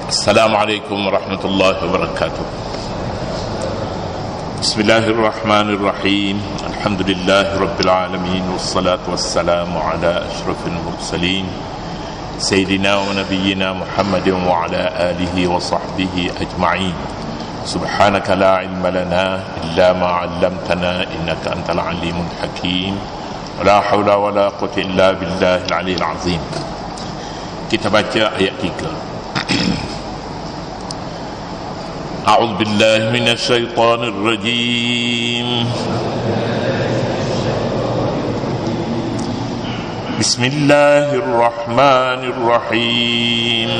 Assalamualaikum warahmatullahi wabarakatuh. Bismillahirrahmanirrahim. Alhamdulillahi rabbil alamin, wassalatu wassalamu ala asyrafil mursalin sayyidina wa nabiyyina Muhammadin wa ala alihi wa sahbihi ajma'in. Subhanaka la ilma lana illa ma 'allamtana innaka antal alimul hakim. La haula wa la quwwata illa billahil aliyyil azim. Kita baca ayat 3. A'udzu billahi minasy syaithanir rajim. Bismillahirrahmanirrahim.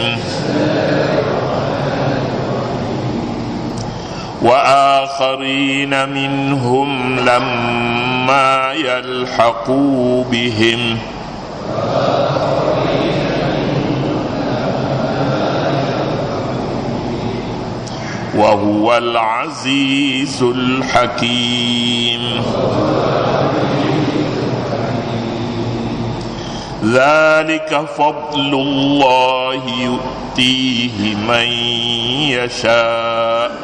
Wa akharina minhum lamma yalhaqu bihim wa huwal azizul hakim. Dzalika fadlullahi yu'tihi man yasha.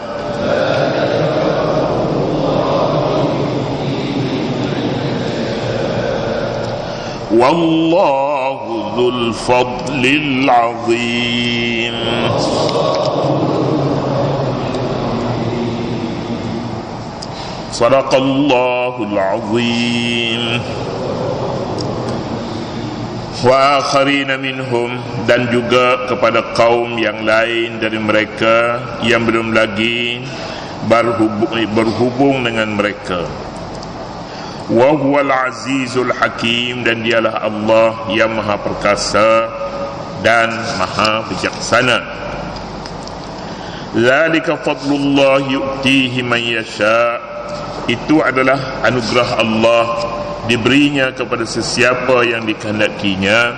Wallahu dzul fadlil azim. Sadaqallahul azim. Wa akharina minhum, dan juga kepada kaum yang lain dari mereka yang belum lagi berhubung dengan mereka. Wa huwal azizul hakim, dan dialah Allah yang maha perkasa dan maha bijaksana. Dzalika fadlullah yu'tihi man yasha. Itu adalah anugerah Allah, diberinya kepada sesiapa yang dikehendakinya.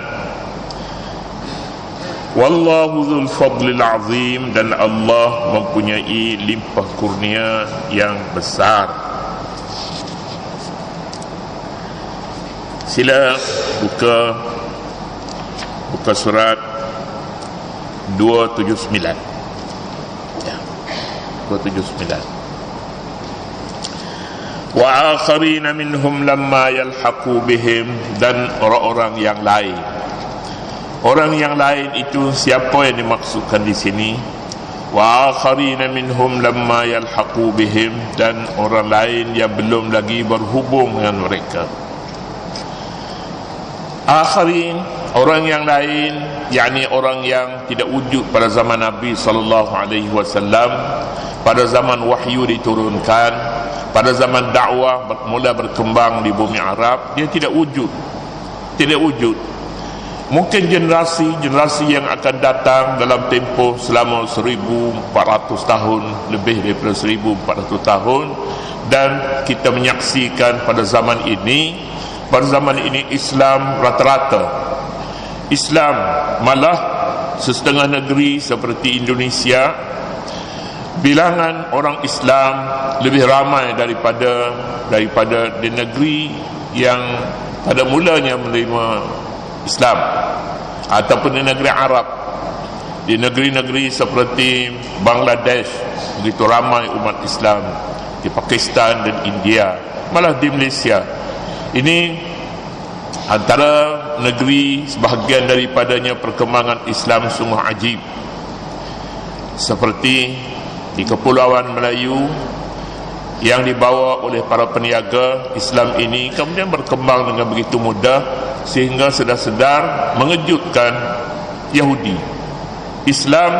Wallahu dzul fadlil azim, dan Allah mempunyai limpah kurnia yang besar. Sila buka surat 279. Ya, 279. Wa akharina minhum lamma yalhaqu bihim, dan orang-orang yang lain. Orang yang lain itu siapa yang dimaksudkan di sini? Wa akharina minhum lamma yalhaqu bihim, dan orang lain yang belum lagi berhubung dengan mereka. Akharin, orang yang lain, yakni orang yang tidak wujud pada zaman Nabi sallallahu alaihi wasallam, pada zaman wahyu diturunkan, pada zaman dakwah mula berkembang di bumi Arab, dia tidak wujud. Mungkin generasi yang akan datang dalam tempoh selama 1400 tahun, lebih daripada 1400 tahun, dan kita menyaksikan pada zaman ini Islam rata-rata Islam, malah setengah negeri seperti Indonesia, bilangan orang Islam lebih ramai daripada di negeri yang pada mulanya menerima Islam, ataupun di negeri Arab. Di negeri-negeri seperti Bangladesh begitu ramai umat Islam, di Pakistan dan India, malah di Malaysia. Ini antara negeri sebahagian daripadanya perkembangan Islam sungguh ajib. Seperti di Kepulauan Melayu yang dibawa oleh para peniaga Islam ini kemudian berkembang dengan begitu mudah sehingga sedar-sedar mengejutkan Yahudi. Islam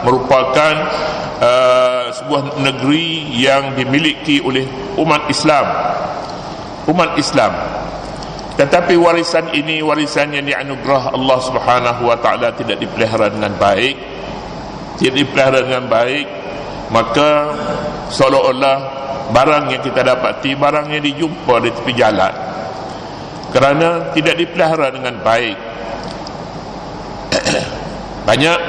merupakan sebuah negeri yang dimiliki oleh umat Islam. Tetapi warisan ini, warisan yang dianugerah Allah Subhanahu wa taala, tidak dipelihara dengan baik, maka seolah-olah barang yang kita dapati, barang yang dijumpa di tepi jalan, kerana tidak dipelihara dengan baik. Banyak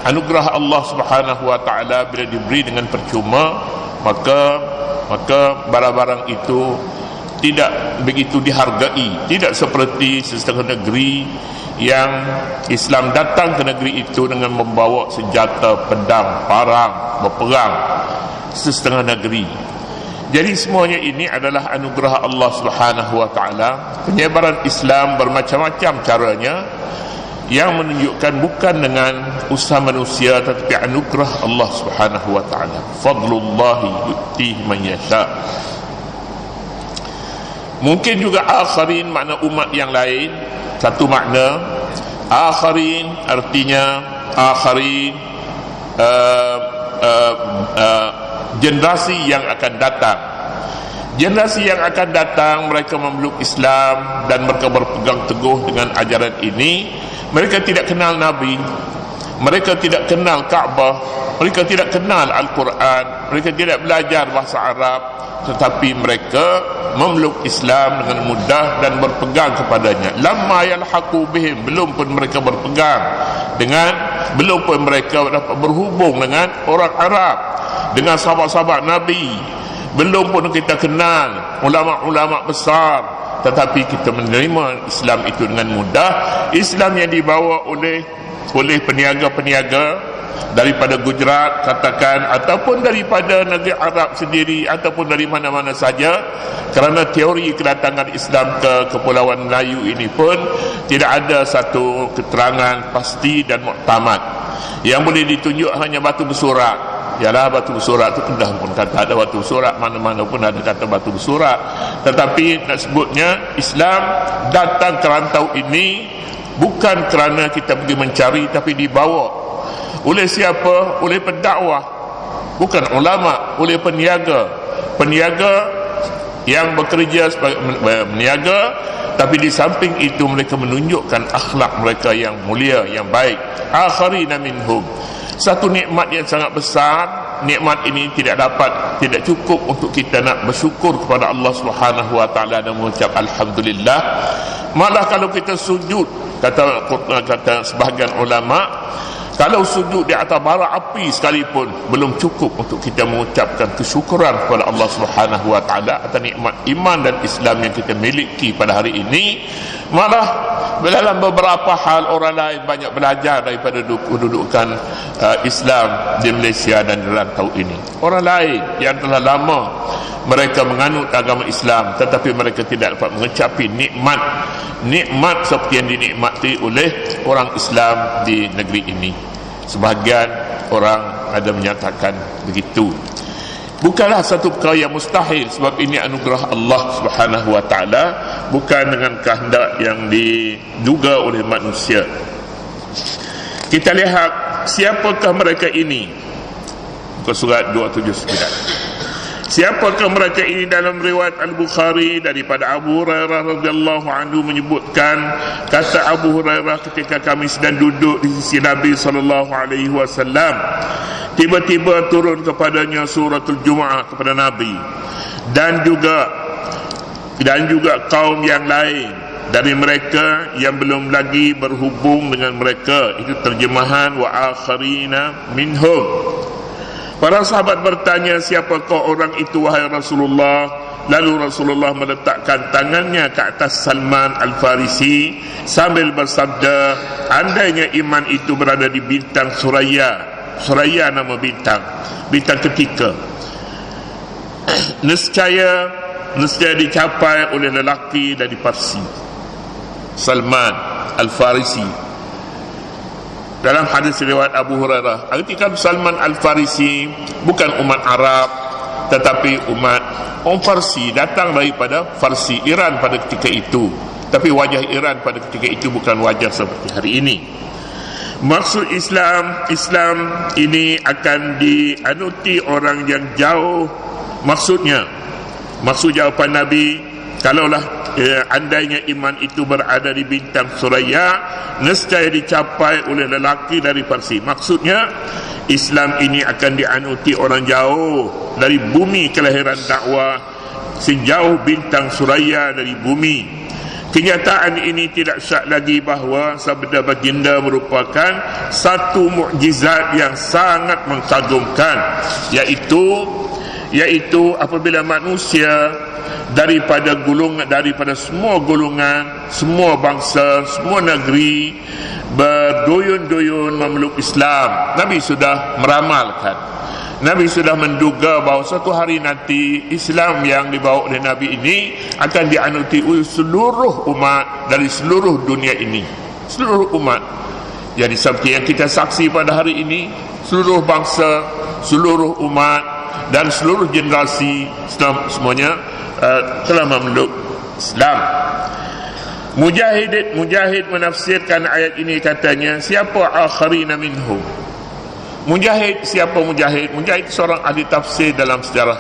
anugerah Allah Subhanahu wa taala bila diberi dengan percuma, maka barang-barang itu tidak begitu dihargai. Tidak seperti setengah negeri yang Islam datang ke negeri itu dengan membawa senjata, pedang, parang, berperang setengah negeri. Jadi semuanya ini adalah anugerah Allah Subhanahu wa taala. Penyebaran Islam bermacam-macam caranya, yang menunjukkan bukan dengan usaha manusia tetapi anugerah Allah Subhanahu wa taala. Fadlullahi yu'tihi man yasha. Mungkin juga akharin makna umat yang lain. Satu makna akharin artinya akharin generasi yang akan datang. Generasi yang akan datang mereka memeluk Islam dan mereka berpegang teguh dengan ajaran ini. Mereka tidak kenal Nabi, mereka tidak kenal Kaabah, mereka tidak kenal Al-Quran, mereka tidak belajar bahasa Arab, tetapi mereka memeluk Islam dengan mudah dan berpegang kepadanya. Lamma yalhaqu bihim, belum pun mereka berpegang dengan, belum pun mereka dapat berhubung dengan orang Arab, dengan sahabat-sahabat Nabi, belum pun kita kenal ulama-ulama besar, tetapi kita menerima Islam itu dengan mudah. Islam yang dibawa oleh peniaga-peniaga daripada Gujarat katakan, ataupun daripada negeri Arab sendiri, ataupun dari mana-mana saja, kerana teori kedatangan Islam ke Kepulauan Melayu ini pun tidak ada satu keterangan pasti dan muktamad. Yang boleh ditunjuk hanya batu bersurat. Yalah, batu bersurat tu Kedah pun kata ada batu bersurat, mana-mana pun ada kata batu bersurat. Tetapi nak sebutnya Islam datang ke rantau ini bukan kerana kita pergi mencari, tapi dibawa oleh siapa? Oleh pendakwah, bukan ulama, oleh peniaga yang bekerja sebagai peniaga. Tapi di samping itu mereka menunjukkan akhlak mereka yang mulia, yang baik. Akharina minhum, satu nikmat yang sangat besar. Nikmat ini tidak cukup untuk kita nak bersyukur kepada Allah Subhanahu wa taala dan mengucap alhamdulillah. Malah kalau kita sujud, kata sebahagian ulama, kalau sujud di atas bara api sekalipun belum cukup untuk kita mengucapkan kesyukuran kepada Allah Subhanahu wa taala atas nikmat iman dan Islam yang kita miliki pada hari ini. Malah dalam beberapa hal orang lain banyak belajar daripada kedudukan Islam di Malaysia dan di rantau ini. Orang lain yang telah lama mereka menganut agama Islam, tetapi mereka tidak dapat mengecapi nikmat seperti yang dinikmati oleh orang Islam di negeri ini. Sebahagian orang ada menyatakan begitu. Bukanlah satu perkara yang mustahil, sebab ini anugerah Allah Subhanahu wa taala, bukan dengan kehendak yang diduga oleh manusia. Kita lihat siapakah mereka ini. Muka surat 279. Siapakah mereka ini? Dalam riwayat Al-Bukhari daripada Abu Hurairah radhiyallahu anhu menyebutkan, kata Abu Hurairah, ketika kami sedang duduk di sisi Nabi sallallahu alaihi wasallam, tiba-tiba turun kepadanya suratul Jumu'ah kepada Nabi dan juga kaum yang lain dari mereka yang belum lagi berhubung dengan mereka. Itu terjemahan wa akharina minhum. Para sahabat bertanya, siapakah orang itu wahai Rasulullah? Lalu Rasulullah meletakkan tangannya ke atas Salman Al-Farisi sambil bersabda, andainya iman itu berada di bintang Suraya. Suraya nama bintang ketika, nescaya dicapai oleh lelaki dari Parsi. Salman Al-Farisi. Dalam hadis riwayat Abu Hurairah, artikan Salman Al-Farisi bukan umat Arab, tetapi umat Farsi, datang daripada Farsi, Iran pada ketika itu. Tapi wajah Iran pada ketika itu bukan wajah seperti hari ini. Maksud Islam ini akan dianuti orang yang jauh. Maksud jawapan Nabi, kalaulah andainya iman itu berada di bintang Suraya, nescaya dicapai oleh lelaki dari Parsi. Maksudnya Islam ini akan dianuti orang jauh dari bumi kelahiran dakwah, sejauh bintang Suraya dari bumi. Kenyataan ini tidak syak lagi bahawa sabda baginda merupakan satu mukjizat yang sangat mengagumkan, iaitu apabila manusia daripada semua golongan, semua bangsa, semua negeri berduyun-duyun memeluk Islam. Nabi sudah meramalkan, Nabi sudah menduga bahawa suatu hari nanti Islam yang dibawa oleh Nabi ini akan dianuti oleh seluruh umat dari seluruh dunia ini, seluruh umat. Jadi seperti yang kita saksi pada hari ini, seluruh bangsa, seluruh umat dan seluruh generasi Islam semuanya telah memeluk Islam. Mujahid menafsirkan ayat ini, katanya, siapa akharina minhum? Mujahid, siapa Mujahid? Mujahid seorang ahli tafsir dalam sejarah,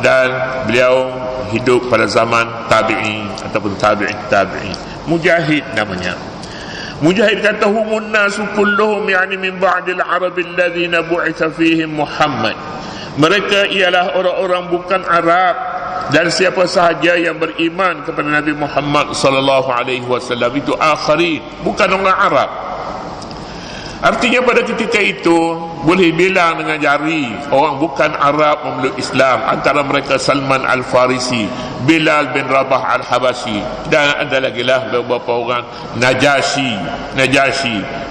dan beliau hidup pada zaman tabi'in ataupun tabi'in. Mujahid namanya. Mujahid kata, humun nasu kulluhum, yani min ba'dil arabi alladhina bu'itha fihim Muhammad. Mereka ialah orang-orang bukan Arab, dan siapa sahaja yang beriman kepada Nabi Muhammad sallallahu alaihi wasallam itu akhirin, bukan orang Arab. Artinya pada ketika itu boleh bilang dengan jari orang bukan Arab memeluk Islam. Antara mereka Salman Al-Farisi, Bilal bin Rabah Al-Habashi, dan ada lagi lah beberapa orang. Najashi,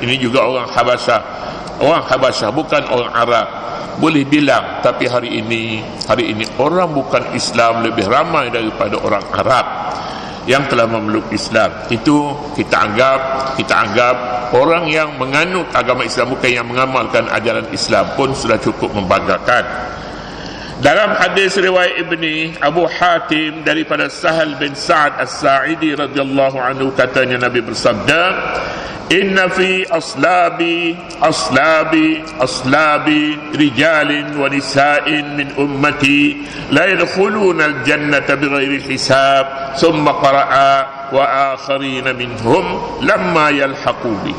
ini juga orang Habasyah, bukan orang Arab. Boleh bilang, tapi hari ini orang bukan Islam lebih ramai daripada orang Arab yang telah memeluk Islam. Itu kita anggap orang yang menganut agama Islam, bukan yang mengamalkan ajaran Islam, pun sudah cukup membanggakan. Dalam hadis riwayat Ibni Abu Hatim daripada Sahal bin Sa'ad As-Sa'idi radhiyallahu anhu, katanya Nabi bersabda, inna fi aslabi rijalin wa nisa'in min ummati la yadkhuluna al-jannata bighairi hisab, thumma qara'a wa akharina minhum lamma yalhaqu bi.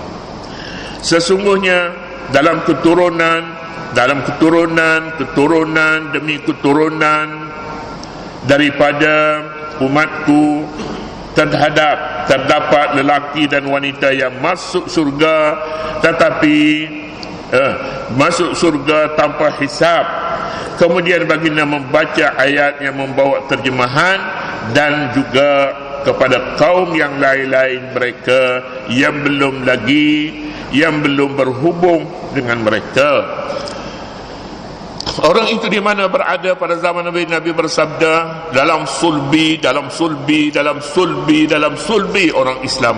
Sesungguhnya dalam keturunan demi keturunan daripada umatku terdapat lelaki dan wanita yang masuk surga, tetapi masuk surga tanpa hisab. Kemudian baginda membaca ayat yang membawa terjemahan, dan juga kepada kaum yang lain-lain mereka yang belum berhubung dengan mereka. Orang itu di mana berada pada zaman Nabi? Nabi bersabda, dalam sulbi orang Islam,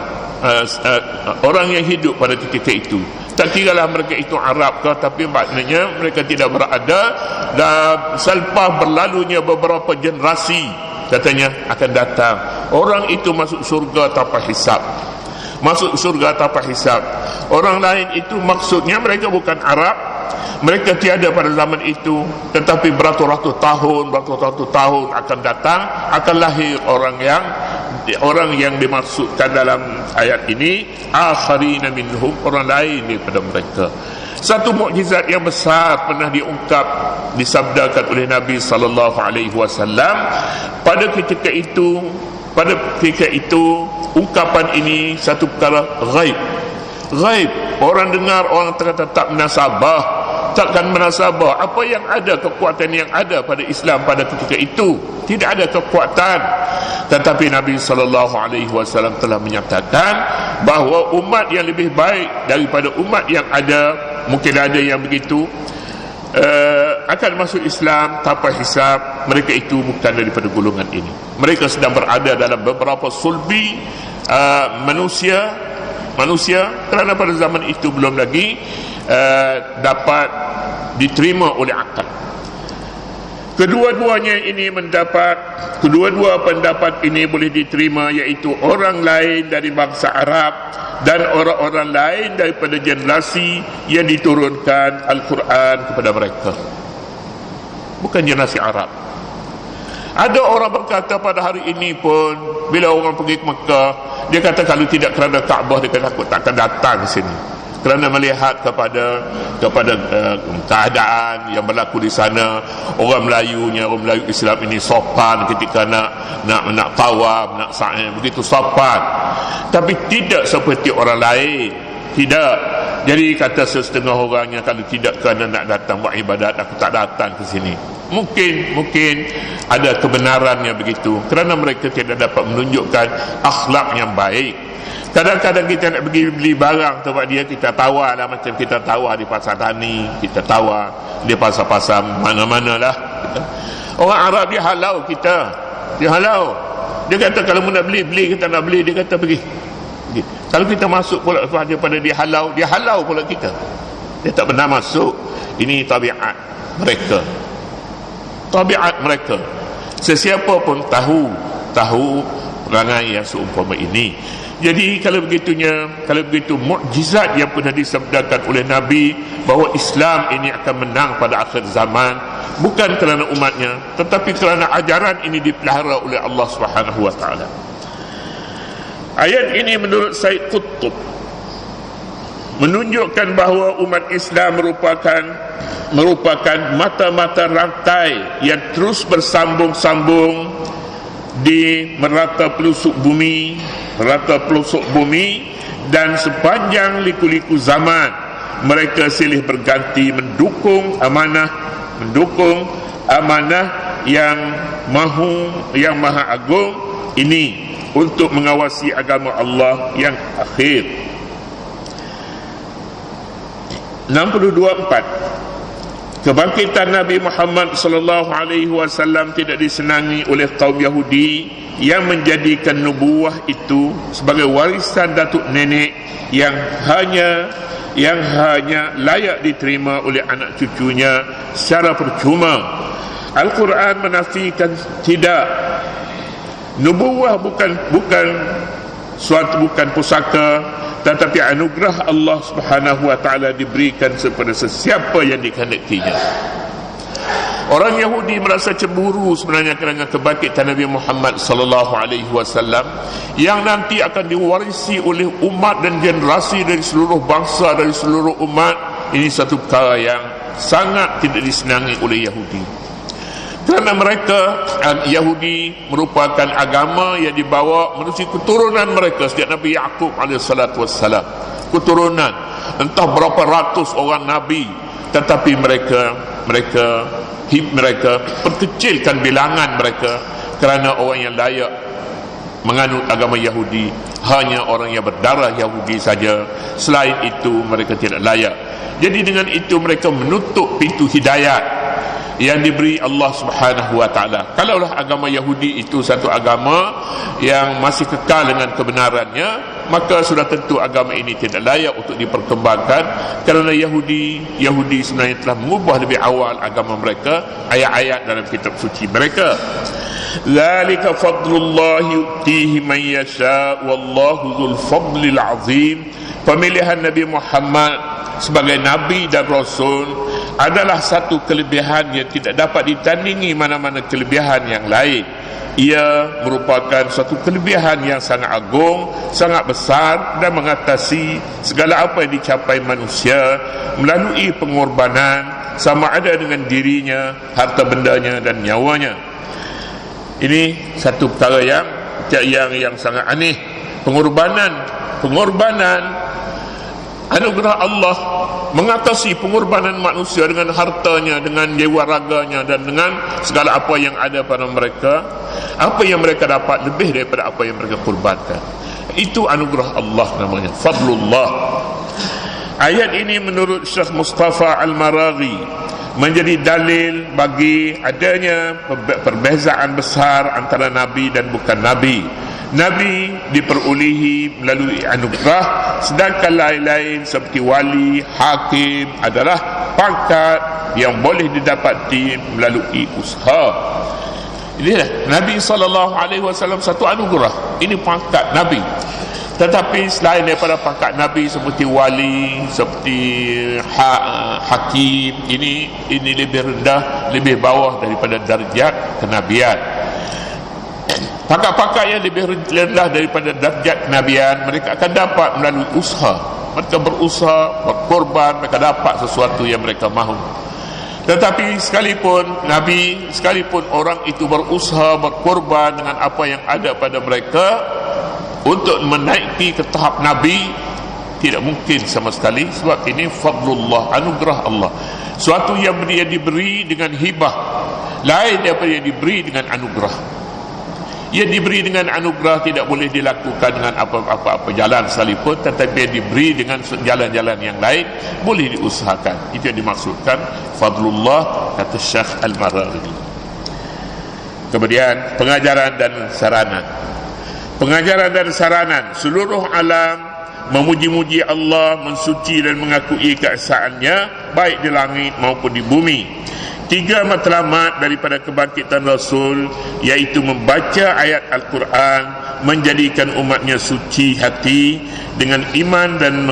orang yang hidup pada ketika itu. Tak kiralah mereka itu Arab ke, tapi maknanya mereka tidak berada, dan selepas berlalunya beberapa generasi, katanya akan datang orang itu masuk surga tanpa hisab. Orang lain itu maksudnya mereka bukan Arab, mereka tiada pada zaman itu, tetapi beratus-ratus tahun akan datang, akan lahir orang yang dimaksudkan dalam ayat ini, akharina minhum, orang lain daripada mereka. Satu mukjizat yang besar pernah disabdakan oleh Nabi sallallahu alaihi wasallam pada ketika itu. Ungkapan ini satu perkara ghaib. Orang dengar, orang tak menasabah, takkan menasabah apa yang ada, kekuatan yang ada pada Islam pada ketika itu. Tidak ada kekuatan. Tetapi Nabi SAW telah menyatakan bahawa umat yang lebih baik daripada umat yang ada, mungkin ada yang begitu, akan masuk Islam tanpa hisab. Mereka itu bukan daripada golongan ini. Mereka sedang berada dalam beberapa sulbi manusia, kerana pada zaman itu belum lagi dapat diterima oleh akal. Kedua pendapat ini boleh diterima, iaitu orang lain dari bangsa Arab dan orang-orang lain daripada generasi yang diturunkan Al-Quran kepada mereka, bukan generasi Arab. Ada orang berkata pada hari ini pun, bila orang pergi ke Mekah, dia kata kalau tidak kerana Kaabah, dia kata aku takkan datang ke sini, kerana melihat kepada keadaan yang berlaku di sana. Orang Melayu Islam ini sopan ketika nak tawaf, nak sa'i, begitu sopan. Tapi tidak seperti orang lain, tidak. Jadi kata setengah orangnya, kalau tidak kerana nak datang buat ibadat, aku tak datang ke sini. Mungkin ada kebenarannya begitu, kerana mereka tidak dapat menunjukkan akhlak yang baik. Kadang-kadang kita nak pergi beli barang tempat dia, kita tawar lah, macam kita tawar di pasar tani, kita tawar di pasar-pasar mana-mana lah. Orang Arab dia halau kita, dia halau. Dia kata kalau nak beli, kita nak beli, dia kata pergi. Kalau kita masuk pula daripada dia halau pula kita. Dia tak pernah masuk. Ini tabiat mereka. Tabiat mereka. Sesiapa pun tahu perangai yang seumpama ini. Jadi kalau begitu mukjizat yang pernah disabdakan oleh Nabi bahawa Islam ini akan menang pada akhir zaman, bukan kerana umatnya, tetapi kerana ajaran ini dipelihara oleh Allah Subhanahu wa taala. Ayat ini menurut Said Qutb menunjukkan bahawa umat Islam merupakan mata-mata rantai yang terus bersambung-sambung di merata pelosok bumi, dan sepanjang liku-liku zaman mereka silih berganti mendukung amanah yang maha agung ini untuk mengawasi agama Allah yang akhir. 62.4 Kebangkitan Nabi Muhammad sallallahu alaihi wasallam tidak disenangi oleh kaum Yahudi yang menjadikan nubuwah itu sebagai warisan datuk nenek yang hanya layak diterima oleh anak cucunya secara percuma. Al-Quran menafikan tidak. Nubuwah bukan pusaka, tetapi anugerah Allah Subhanahu wa taala diberikan kepada sesiapa yang dikehendakinya. Orang Yahudi merasa cemburu sebenarnya kerana kebangkitan Nabi Muhammad sallallahu alaihi wasallam yang nanti akan diwarisi oleh umat dan generasi dari seluruh bangsa, dari seluruh umat. Ini satu perkara yang sangat tidak disenangi oleh Yahudi. Kerana mereka, Yahudi merupakan agama yang dibawa melalui keturunan mereka sejak Nabi Yaqub alaihissalam. Keturunan entah berapa ratus orang Nabi, tetapi mereka perkecilkan bilangan mereka kerana orang yang layak menganut agama Yahudi hanya orang yang berdarah Yahudi saja. Selain itu mereka tidak layak. Jadi dengan itu mereka menutup pintu hidayat yang diberi Allah Subhanahu wa taala. Kalaulah agama Yahudi itu satu agama yang masih kekal dengan kebenarannya, maka sudah tentu agama ini tidak layak untuk diperkembangkan, kerana Yahudi sebenarnya telah mengubah lebih awal agama mereka, ayat-ayat dalam kitab suci mereka. Zalika fadlullah yu'tihi man yasha wallahu dzul fadlil azim. Pemilihan Nabi Muhammad sebagai nabi dan rasul adalah satu kelebihan yang tidak dapat ditandingi mana-mana kelebihan yang lain. Ia merupakan suatu kelebihan yang sangat agung, sangat besar, dan mengatasi segala apa yang dicapai manusia melalui pengorbanan, sama ada dengan dirinya, harta bendanya dan nyawanya. Ini satu perkara yang sangat aneh. Pengorbanan anugerah Allah mengatasi pengorbanan manusia dengan hartanya, dengan jiwa raganya, dan dengan segala apa yang ada pada mereka. Apa yang mereka dapat lebih daripada apa yang mereka korbankan. Itu anugerah Allah namanya, fadlullah. Ayat ini menurut Syekh Mustafa Al-Maraghi menjadi dalil bagi adanya perbezaan besar antara Nabi dan bukan Nabi. Nabi diperolehi melalui anugerah, sedangkan lain-lain seperti wali, hakim adalah pangkat yang boleh didapati melalui usaha. Inilah Nabi SAW satu anugerah. Ini pangkat Nabi. Tetapi selain daripada pangkat Nabi seperti wali, seperti hakim, ini lebih rendah, lebih bawah daripada darjat kenabian. Pangkat-pangkat yang lebih rendah daripada darjat kenabian mereka akan dapat melalui usaha. Mereka berusaha, berkorban, mereka dapat sesuatu yang mereka mahu. Tetapi sekalipun Nabi, sekalipun orang itu berusaha, berkorban dengan apa yang ada pada mereka untuk menaiki ke tahap Nabi, tidak mungkin sama sekali. Sebab ini fadlullah, anugerah Allah, suatu yang dia diberi dengan hibah, lain daripada yang diberi dengan anugerah. Yang diberi dengan anugerah tidak boleh dilakukan dengan apa-apa jalan sekalipun, tetapi yang diberi dengan jalan-jalan yang lain boleh diusahakan. Itu yang dimaksudkan fadlullah, kata Syekh Al-Maraghi. Kemudian pengajaran dan saranan. Pengajaran dan saranan seluruh alam memuji-muji Allah, mensuci dan mengakui keesaannya baik di langit maupun di bumi. 3 matlamat daripada kebangkitan Rasul, iaitu membaca ayat Al-Quran, menjadikan umatnya suci hati dengan iman dan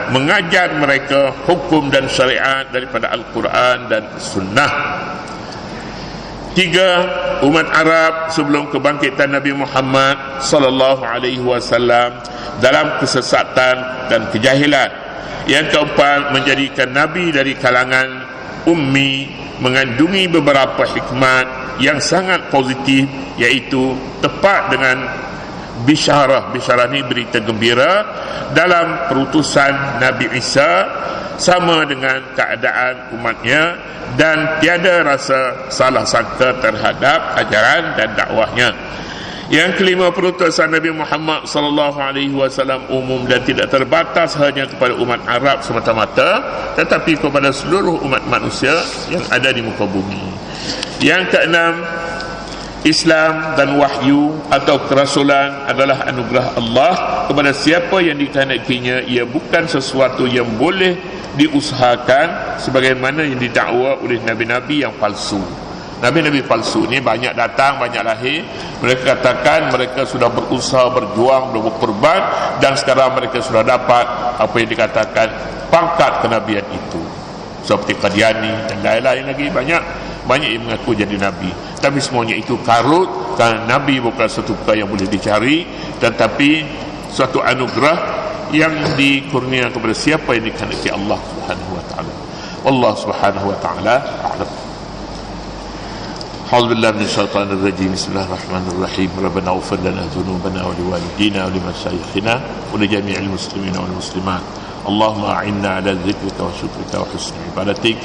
mengajar mereka hukum dan syariat daripada Al-Quran dan Sunnah. 3, umat Arab sebelum kebangkitan Nabi Muhammad sallallahu alaihi wasallam dalam kesesatan dan kejahilan. Yang keempat, menjadikan Nabi dari kalangan ummi mengandungi beberapa hikmat yang sangat positif, iaitu tepat dengan bisyarah ni berita gembira dalam perutusan Nabi Isa sama dengan keadaan umatnya, dan tiada rasa salah sangka terhadap ajaran dan dakwahnya. Yang kelima, perutusan Nabi Muhammad sallallahu alaihi wasallam umum dan tidak terbatas hanya kepada umat Arab semata-mata, tetapi kepada seluruh umat manusia yang ada di muka bumi. Yang keenam, Islam dan wahyu atau kerasulan adalah anugerah Allah kepada siapa yang dikehendakinya. Ia bukan sesuatu yang boleh diusahakan sebagaimana yang didakwa oleh nabi-nabi yang palsu. Nabi-nabi palsu ni banyak datang, banyak lahir. Mereka katakan mereka sudah berusaha, berjuang, berkorban, dan sekarang mereka sudah dapat apa yang dikatakan pangkat kenabian itu. Seperti Qadiani dan lain-lain lagi, banyak yang mengaku jadi Nabi. Tapi semuanya itu karut, kerana Nabi bukan satu perkara yang boleh dicari, tetapi suatu anugerah yang dikurnia kepada siapa yang dikehendaki Allah Subhanahu wa taala. Allah Subhanahu wa taala a'lam. أعوذ بالله من الشيطان الرجيم بسم الله الرحمن الرحيم ربنا اغفر لنا ذنوبنا ولوالدينا ولمشايخنا ولجميع المسلمين والمسلمات اللهم أعنا على ذكرك وشكرك وحسن عبادتك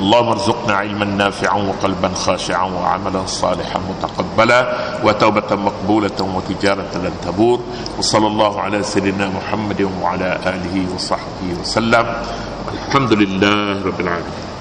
اللهم ارزقنا علما نافعا وقلبا خاشعا وعملا صالحا متقبلا وتوبة مقبولة وتجارة لن تبور وصلى الله على سيدنا محمد وعلى آله وصحبه وسلم الحمد لله رب العالمين.